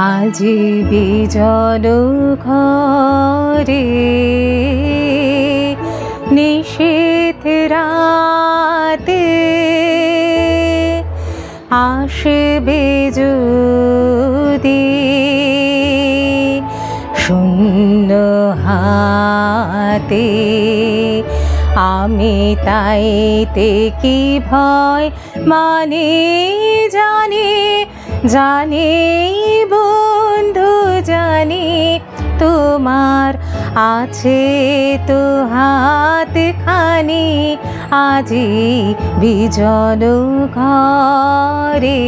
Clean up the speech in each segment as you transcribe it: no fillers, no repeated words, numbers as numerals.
আজি বিজন ঘরে নিশীথ রাতে আসবে যদি শূন্য হাতে, আমি তাইতে কি ভয় মানে জানি জানি বন্ধু জানি, তোমার আছে তো হাতখানি আজি বিজন ঘরে।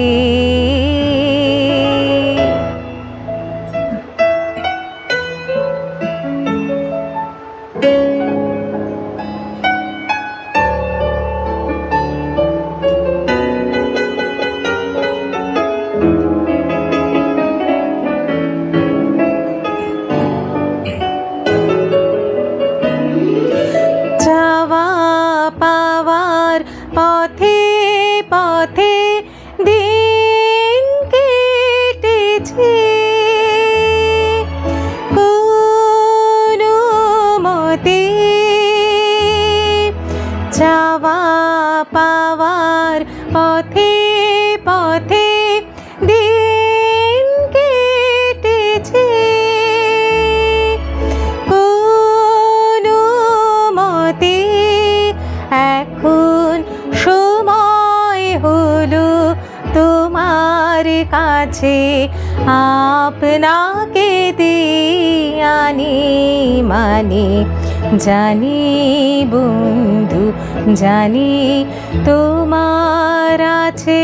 পথে পথে দিন কেটেছে, কোনো মতে যাওয়া পাওয়ার পথে পথে দিন কেটেছে, কোনো মতে এখন সময় হলো তোমার কাছে আপনাকে দিয়ানি মানে জানি বন্ধু জানি, তোমার আছে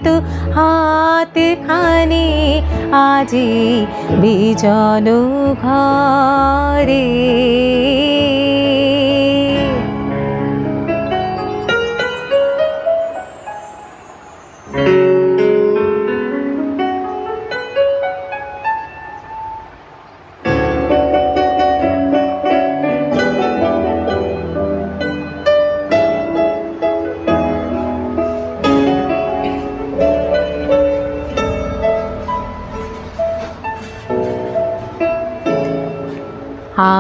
তো হাতখানি আজি বিজন ঘরে।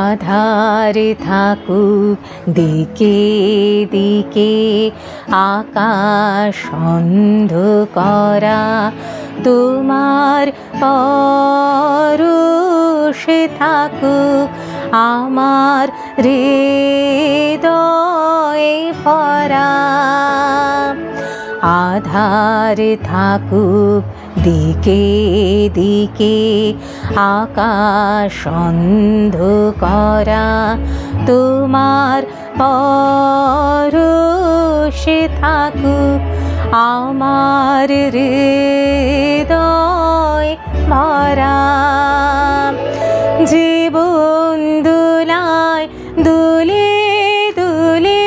আধার থাকুক দিকে দিকে আকাশ অন্ধকারা, তোমার পরশে থাকুক আমার হৃদয়ে ভরা। আধার থাকুক দিকে দিকে আকাশ অন্ধকারা, তোমার পরশে থাকুক আমার হৃদয় ভরা। জীবন দুলায় দুলে দুলে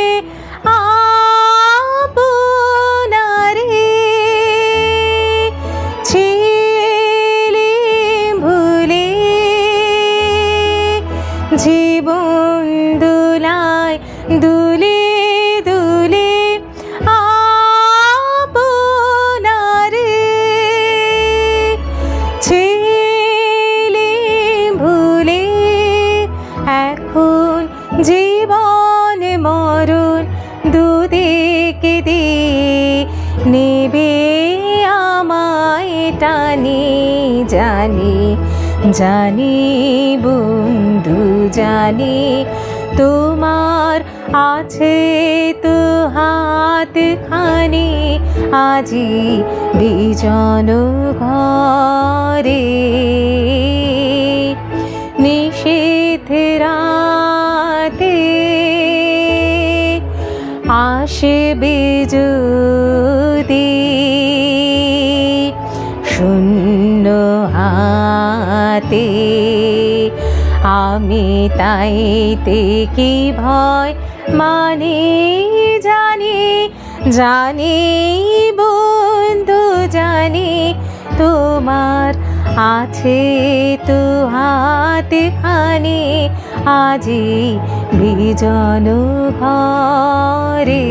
জীবন দুলায় দুলে দুলে আপনারে ছেলে ভুলে, এখন জীবন মরণ দুদিকে দিয়ে নেবে আমায় টানি জানি জানি বন্ধু জানি, তোমার আছে তো হাতখানি আজি বিজন ঘরে। নিশীথ রাতে আসবে যদি শূন্য হাতে আমি তাইতে কি ভয় মানে জানি জানি বন্ধু জানি তোমার আছে তো হাতে খানি আজি বিজন ঘরে।